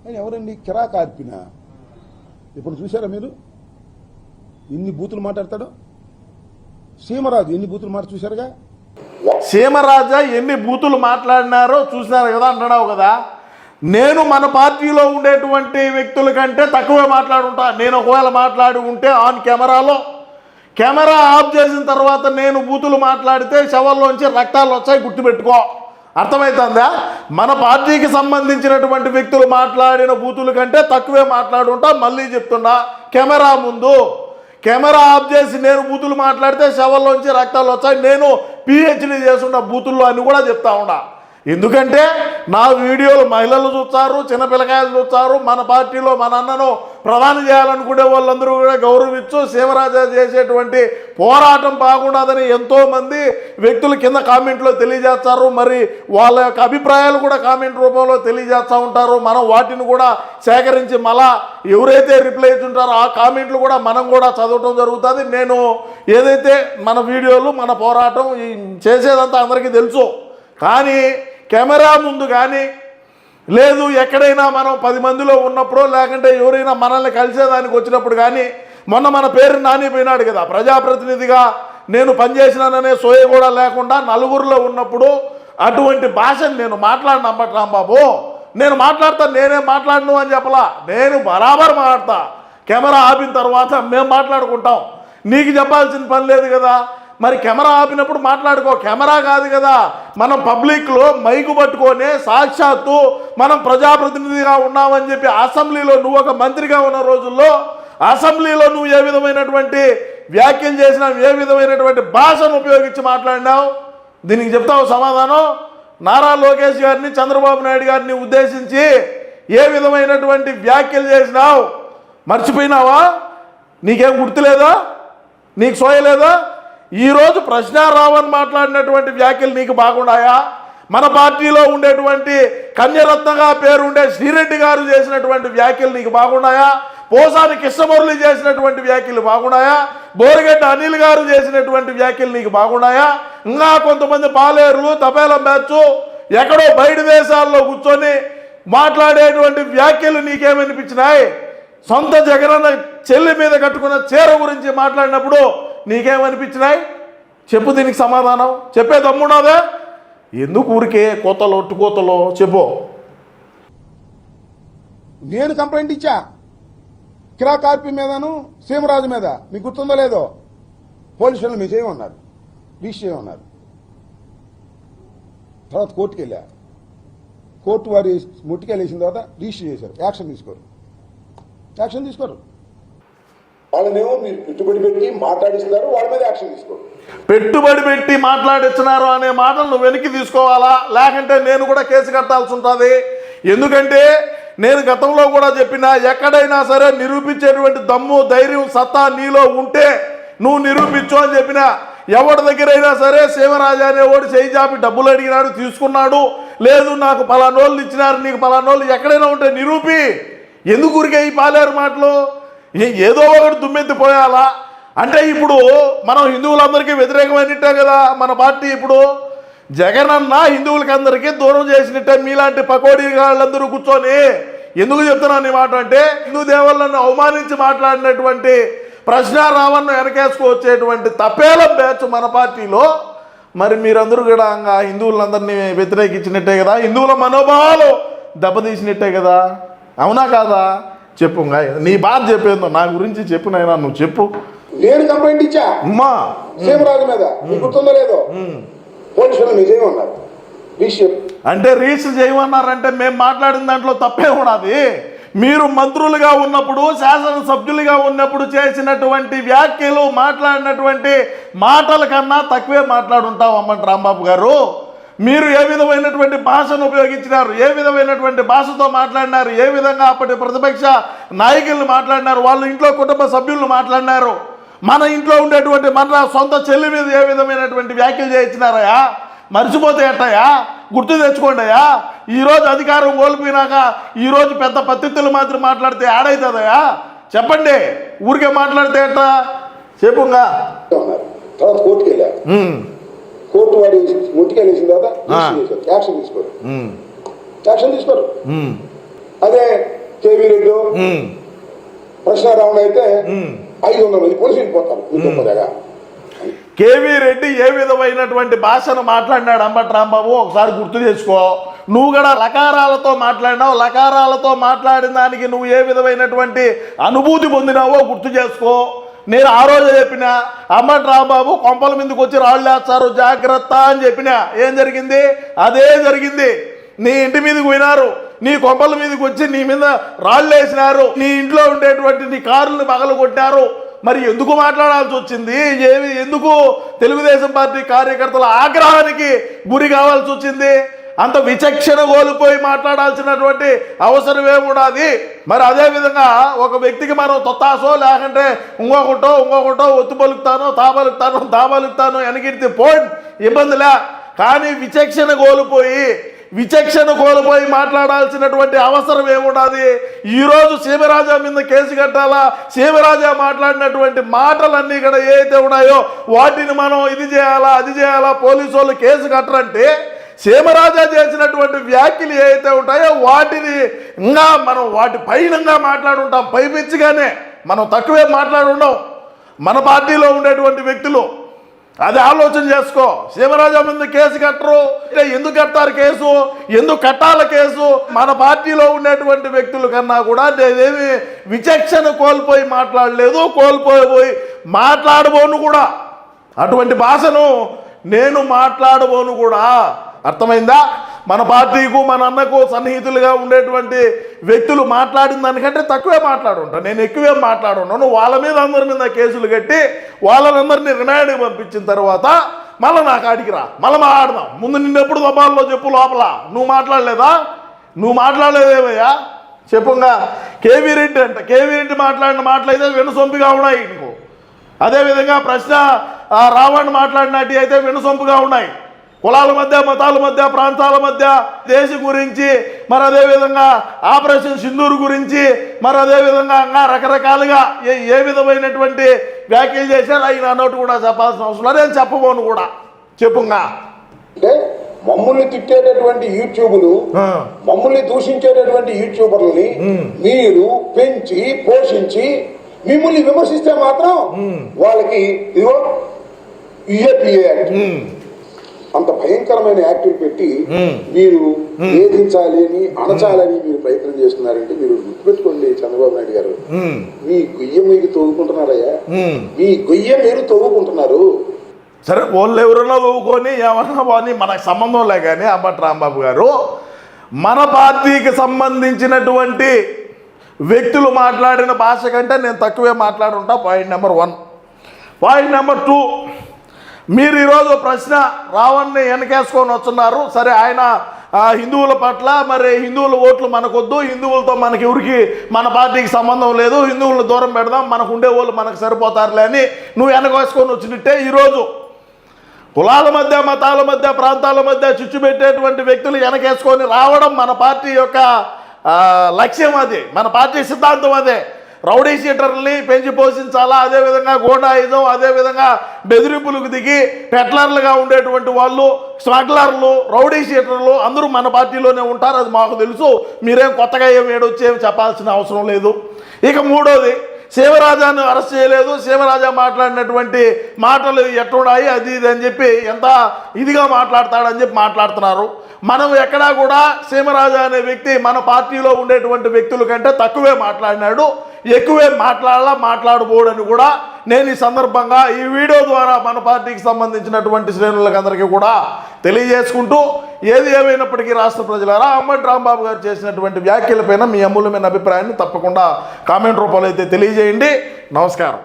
ఆయన ఎవరండి? కిరా కార్పిన. ఇప్పుడు చూసారా మీరు ఎన్ని బూతులు మాట్లాడతాడో? సీమరాజు ఎన్ని బూతులు చూశారుగా. సీమరాజా ఎన్ని బూతులు మాట్లాడినారో చూసినారు కదా అంటున్నావు కదా. నేను మన పార్టీలో ఉండేటువంటి వ్యక్తుల కంటే తక్కువే మాట్లాడుంటా. నేను ఒకవేళ మాట్లాడి ఉంటే ఆన్ కెమెరా ఆఫ్ చేసిన తర్వాత నేను బూతులు మాట్లాడితే శవాల్లోంచి రక్తాలు వచ్చాయి, గుర్తుపెట్టుకో. అర్థమవుతుందా? మన పార్టీకి సంబంధించినటువంటి వ్యక్తులు మాట్లాడిన బూతుల కంటే తక్కువే మాట్లాడుంటా. మళ్ళీ చెప్తున్నా, కెమెరా ముందు కెమెరా ఆఫ్ చేసి నేను బూతులు మాట్లాడితే శవాల్లోంచి రక్తాలు వచ్చాయి. నేను పిహెచ్డీ చేస్తున్న బూతుల్లో అని కూడా చెప్తా ఉన్నా. ఎందుకంటే నా వీడియోలు మహిళలు చూస్తారు, చిన్నపిల్లకాయలు చూస్తారు. మన పార్టీలో మన అన్నను ప్రధాని చేయాలనుకునే వాళ్ళందరూ కూడా గౌరవించు. సీమరాజా చేసేటువంటి పోరాటం బాగుండదని ఎంతోమంది వ్యక్తులు కింద కామెంట్లో తెలియజేస్తారు. మరి వాళ్ళ యొక్క అభిప్రాయాలు కూడా కామెంట్ రూపంలో తెలియజేస్తూ ఉంటారు. మనం వాటిని కూడా సేకరించి మళ్ళా ఎవరైతే రిప్లై ఇచ్చుంటారో ఆ కామెంట్లు కూడా మనం కూడా చదవటం జరుగుతుంది. నేను ఏదైతే మన వీడియోలు మన పోరాటం చేసేదంతా అందరికీ తెలుసు. కానీ కెమెరా ముందు కానీ లేదు ఎక్కడైనా మనం 10 మందిలో ఉన్నప్పుడు లేకుంటే ఎవరైనా మనల్ని కలిసేదానికి వచ్చినప్పుడు కానీ, మొన్న మన పేరు నానిపోయినాడు కదా ప్రజాప్రతినిధిగా నేను పనిచేసినాననే సోయ కూడా లేకుండా నలుగురిలో ఉన్నప్పుడు అటువంటి భాషను నేను మాట్లాడిన అమ్మటి రాంబాబు. నేను మాట్లాడతా, నేనే మాట్లాడను అని చెప్పలా. నేను బరాబర్ మాట్లాడతా. కెమెరా ఆపిన తర్వాత మేము మాట్లాడుకుంటాం. నీకు చెప్పాల్సిన పని లేదు కదా. మరి కెమెరా ఆపినప్పుడు మాట్లాడుకో. కెమెరా కాదు కదా, మనం పబ్లిక్లో మైకు పట్టుకొని సాక్షాత్తు మనం ప్రజాప్రతినిధిగా ఉన్నామని చెప్పి అసెంబ్లీలో నువ్వు ఒక మంత్రిగా ఉన్న రోజుల్లో అసెంబ్లీలో నువ్వు ఏ విధమైనటువంటి వ్యాఖ్యలు చేసినావు, ఏ విధమైనటువంటి భాషను ఉపయోగించి మాట్లాడినావు, దీనికి చెప్తావు సమాధానం. నారా లోకేష్ గారిని, చంద్రబాబు నాయుడు గారిని ఉద్దేశించి ఏ విధమైనటువంటి వ్యాఖ్యలు చేసినావు మర్చిపోయినావా? నీకేం గుర్తులేదా? నీకు సోయలేదా? ఈరోజు ప్రశ్నారావణ్ మాట్లాడినటువంటి వ్యాఖ్యలు నీకు బాగున్నాయా? మన పార్టీలో ఉండేటువంటి కన్యరత్నగా పేరుండే శ్రీరెడ్డి గారు చేసినటువంటి వ్యాఖ్యలు నీకు బాగున్నాయా? పోసాని కృష్ణమురళి చేసినటువంటి వ్యాఖ్యలు బాగున్నాయా? బోరిగడ్డ అనిల్ గారు చేసినటువంటి వ్యాఖ్యలు నీకు బాగున్నాయా? ఇంకా కొంతమంది పాలేరులు తపేలం బ్యాచ్ ఎక్కడో బయట దేశాల్లో కూర్చొని మాట్లాడేటువంటి వ్యాఖ్యలు నీకేమనిపించినాయి? సొంత జగనన్న చెల్లి మీద కట్టుకున్న చీర గురించి మాట్లాడినప్పుడు నీకేమనిపించినాయి? చెప్పు, దీనికి సమాధానం చెప్పే దమ్మున్నాదే? ఎందుకు ఊరికే కోతలో ఒట్టుకోతలో చెప్పు. నేను కంప్లైంట్ ఇచ్చా కిరా కార్పి మీదను సీమరాజు మీద. మీకు గుర్తుందో లేదో? పోలీసులు మీరు చేయమన్నారు, రీచ్ చేయమన్నారు. తర్వాత కోర్టుకు వెళ్ళా. కోర్టు వారి ముట్టికెళ్ళేసిన తర్వాత రిజిస్టర్ చేశారు. యాక్షన్ తీసుకోరు. వాళ్ళనేమో మీరు పెట్టుబడి పెట్టి మాట్లాడిస్తున్నారు, వాళ్ళ మీద యాక్షన్ తీసుకోరు. పెట్టుబడి పెట్టి మాట్లాడిస్తున్నారు అనే మాటలు నువ్వు వెనక్కి తీసుకోవాలా? లేకంటే నేను కూడా కేసు కట్టాల్సి ఉంటుంది. ఎందుకంటే నేను గతంలో కూడా చెప్పినా, ఎక్కడైనా సరే నిరూపించేటువంటి దమ్ము, ధైర్యం, సత్తా నీలో ఉంటే నువ్వు నిరూపించు అని చెప్పినా. ఎవరి దగ్గరైనా సరే సీమరాజా అనేవాడు చేయి చాపి డబ్బులు అడిగినాడు, తీసుకున్నాడు, లేదు నాకు పలానోళ్ళు ఇచ్చినారు, నీకు పలానోళ్ళు ఎక్కడైనా ఉంటే నిరూపి. ఎందుకు ఊరికే ఈ పాలేరు మాటలు? ఏదో ఒకటి దుమ్మెత్తిపోయాలా? అంటే ఇప్పుడు మనం హిందువులందరికీ వ్యతిరేకమైనట్టే కదా మన పార్టీ. ఇప్పుడు జగనన్న హిందువులకి అందరికీ దూరం చేసినట్టే. మీలాంటి పకోడీ వాళ్ళందరూ కూర్చొని ఎందుకు చెప్తున్నాను ఈ మాట అంటే, హిందూ దేవుళ్ళను అవమానించి మాట్లాడినటువంటి ప్రశ్నారావణ్ను వెనకేసుకొచ్చేటువంటి తపేలం బ్యాచ్ మన పార్టీలో. మరి మీరందరూ కూడా హిందువులందరినీ వ్యతిరేకించినట్టే కదా, హిందువుల మనోభావాలు దెబ్బతీసినట్టే కదా. అవునా కాదా? చెప్పు, నీ బాధ చెప్పేందో నా గురించి చెప్పు నాయనా, నువ్వు చెప్పు. నేను కంప్లైంట్ ఇచ్చా సీమరాజు మీద. మీకు గుర్తుందో లేదో? పోలీసులు మీరు చేయమన్నారు, అంటే రిజిస్టర్ చేయమన్నారంటే మేము మాట్లాడిన దాంట్లో తప్పే ఉన్నది. మీరు మంత్రులుగా ఉన్నప్పుడు, శాసనసభ్యులుగా ఉన్నప్పుడు చేసినటువంటి వ్యాఖ్యలు, మాట్లాడినటువంటి మాటల కన్నా తక్కువే మాట్లాడుంటాం అమ్మంటి రాంబాబు గారు. మీరు ఏ విధమైనటువంటి భాషను ఉపయోగించినారు, ఏ విధమైనటువంటి భాషతో మాట్లాడినారు, ఏ విధంగా అప్పటి ప్రతిపక్ష నాయకులను మాట్లాడినారు, వాళ్ళ ఇంట్లో కుటుంబ సభ్యులను మాట్లాడినారు, మన ఇంట్లో ఉండేటువంటి మన సొంత చెల్లి మీద ఏ విధమైనటువంటి వ్యాఖ్యలు చేయించినారయా? మర్చిపోతే ఎట్టయా? గుర్తు తెచ్చుకోండియా. ఈరోజు అధికారం కోల్పోయినాక ఈరోజు పెద్ద పత్తిత్తులు మాత్రం మాట్లాడితే ఆడవుతుందయా? చెప్పండి. ఊరికే మాట్లాడితే ఎట్టా? చెప్పుగా. కోర్టుకు వెళ్ళా. కోర్టు వాడి ముట్టికెళ్ళేసిన తర్వాత యాక్షన్ తీసుకోరు. అదే ప్రశ్న రౌండ్ అయితే 500 మంది పోలీసులు వెళ్ళిపోతారు ఇంకొకగా. కేవీ రెడ్డి ఏ విధమైనటువంటి భాషను మాట్లాడినాడు అంబటి రాంబాబు ఒకసారి గుర్తు చేసుకో. నువ్వు కూడా లకారాలతో మాట్లాడినావు, లకారాలతో మాట్లాడిన దానికి నువ్వు ఏ విధమైనటువంటి అనుభూతి పొందినావో గుర్తు చేసుకో. నేను ఆ రోజు చెప్పిన అంబటి రాంబాబు కొంపల మీదకి వచ్చి రాళ్ళు వేస్తారు జాగ్రత్త అని చెప్పిన. ఏం జరిగింది? అదే జరిగింది. నీ ఇంటి మీదకి పోయినారు, నీ కొంపల మీదకి వచ్చి నీ మీద రాళ్ళు వేసినారు, నీ ఇంట్లో ఉండేటువంటి నీ కారుని పగలు కొట్టారు. మరి ఎందుకు మాట్లాడాల్సి వచ్చింది? ఎందుకు తెలుగుదేశం పార్టీ కార్యకర్తల ఆగ్రహానికి గురి కావాల్సి వచ్చింది? అంత విచక్షణ కోల్పోయి మాట్లాడాల్సినటువంటి అవసరం ఏమున్నది? మరి అదేవిధంగా ఒక వ్యక్తికి మనం తొత్తాసో లేకుంటే ఇంకొకటో ఒత్తు పలుకుతాను తా పలుకుతాను వెనకిడితే పోయి ఇబ్బందిలే. కానీ విచక్షణ కోల్పోయి మాట్లాడాల్సినటువంటి అవసరం ఏమున్నది? ఈరోజు సీమరాజా మీద కేసు కట్టాలా? సీమరాజా మాట్లాడినటువంటి మాటలన్నీ కూడా ఏదైతే ఉన్నాయో వాటిని మనం ఇది చేయాలా అది చేయాలా, పోలీసు వాళ్ళు కేసు కట్టరంటే సీమరాజా చేసినటువంటి వ్యాఖ్యలు ఏవైతే ఉంటాయో వాటిని ఇంకా మనం వాటి పైనంగా మాట్లాడుంటాం. పైపిచ్చిగానే మనం తక్కువే మాట్లాడుండం మన పార్టీలో ఉండేటువంటి వ్యక్తులు. అది ఆలోచన చేసుకో. సీమరాజా మీద కేసు కట్టరు, ఎందుకు కట్టారు కేసు? ఎందుకు కట్టాల కేసు? మన పార్టీలో ఉండేటువంటి వ్యక్తుల కన్నా కూడా నేనేమి విచక్షణ కోల్పోయి మాట్లాడలేదు, కోల్పోయి మాట్లాడబోను కూడా. అటువంటి భాషను నేను మాట్లాడబోను కూడా. అర్థమైందా? మన పార్టీకు మన అన్నకు సన్నిహితులుగా ఉండేటువంటి వ్యక్తులు మాట్లాడిన దానికంటే తక్కువే మాట్లాడుంటాను, నేను ఎక్కువే మాట్లాడున్నాను. వాళ్ళ మీద అందరి మీద కేసులు కట్టి వాళ్ళందరినీ రిమాండ్కి పంపించిన తర్వాత మళ్ళీ నా కాడికి రా, మళ్ళీ మాట్లాడదాం. ముందు నిన్నెప్పుడు దబాల్లో చెప్పు లోపల. నువ్వు మాట్లాడలేదా? నువ్వు మాట్లాడలేదేమయ్యా చెప్పుగా. కేవీ రెడ్డి మాట్లాడిన మాటలైతే వెనుసొంపుగా ఉన్నాయి నీకు. అదేవిధంగా ప్రశ్న రావణ్ మాట్లాడినట్టు అయితే వెనుసొంపుగా ఉన్నాయి. కులాల మధ్య, మతాల మధ్య, ప్రాంతాల మధ్య, దేశం గురించి, మరి అదేవిధంగా ఆపరేషన్ సింధూర్ గురించి, మరి అదేవిధంగా ఇంకా రకరకాలుగా ఏ విధమైనటువంటి వ్యాఖ్యలు చేశారు అవి అన్నట్టు కూడా చెప్పాల్సిన అవసరం నేను చెప్పబోను కూడా. చెప్పుగా అంటే మమ్మల్ని తిట్టేటటువంటి యూట్యూబ్లు, మమ్మల్ని దూషించేటటువంటి యూట్యూబర్లని మీరు పెంచి పోషించి మిమ్మల్ని విమర్శిస్తే మాత్రం వాళ్ళకి ఇదిగో అంత భయంకరమైన యాక్టివ్ పెట్టి మీరు వేధించాలని అణచాలని మీరు ప్రయత్నం చేస్తున్నారంటే మీరు గుర్తుపెట్టుకోండి చంద్రబాబు నాయుడు గారు, మీ గొయ్య మీరు తవ్వుకుంటున్నారయ్యా, మీ గొయ్య మీరు తవ్వుకుంటున్నారు. సరే వాళ్ళు ఎవరైనా తవ్వుకొని ఏమన్నా పోనీ మనకు సంబంధం లే. కానీ అంబటి రాంబాబు గారు మన పార్టీకి సంబంధించినటువంటి వ్యక్తులు మాట్లాడిన భాష కంటే నేను తక్కువే మాట్లాడుంటా. Point number 1. పాయింట్ నెంబర్ 2, మీరు ఈరోజు ప్రశ్న రావణ్ని వెనకేసుకొని వస్తున్నారు. సరే ఆయన హిందువుల పట్ల, మరి హిందువుల ఓట్లు మనకొద్దు, హిందువులతో మనకి ఎవరికి మన పార్టీకి సంబంధం లేదు, హిందువులను దూరం పెడదాం, మనకు ఉండే వాళ్ళు మనకు సరిపోతారులే అని నువ్వు వెనకేసుకొని వచ్చినట్టే ఈరోజు కులాల మధ్య, మతాల మధ్య, ప్రాంతాల మధ్య చిచ్చు పెట్టేటువంటి వ్యక్తులు వెనకేసుకొని రావడం మన పార్టీ యొక్క లక్ష్యం. అది మన పార్టీ సిద్ధాంతం. అదే రౌడీ షీటర్లని పెంచి పోషించాలా, అదేవిధంగా గోండాయిజం, అదేవిధంగా బెదిరింపులకు దిగి పెట్లర్లుగా ఉండేటువంటి వాళ్ళు, స్మగ్లర్లు, రౌడీ షీటర్లు అందరూ మన పార్టీలోనే ఉంటారు. అది మాకు తెలుసు. మీరేం కొత్తగా ఏమి చెప్పాల్సిన అవసరం లేదు. ఇక 3వది, సీమరాజాను అరెస్ట్ చేయలేదు, సీమరాజా మాట్లాడినటువంటి మాటలు ఎట్టున్నాయి అది ఇది అని చెప్పి ఎంత ఇదిగా మాట్లాడతాడని చెప్పి మాట్లాడుతున్నారు. మనం ఎక్కడా కూడా సీమరాజా అనే వ్యక్తి మన పార్టీలో ఉండేటువంటి వ్యక్తుల కంటే తక్కువే మాట్లాడినాడు, ఎక్కువే మాట్లాడబోడని కూడా నేను ఈ సందర్భంగా ఈ వీడియో ద్వారా మన పార్టీకి సంబంధించినటువంటి శ్రేణులకు అందరికీ కూడా తెలియజేసుకుంటూ, ఏది ఏమైనప్పటికీ రాష్ట్ర ప్రజలారా అంబటి రాంబాబు గారు చేసినటువంటి వ్యాఖ్యలపైన మీ అమూల్యమైన అభిప్రాయాన్ని తప్పకుండా కామెంట్ రూపంలో అయితే తెలియజేయండి. నమస్కారం.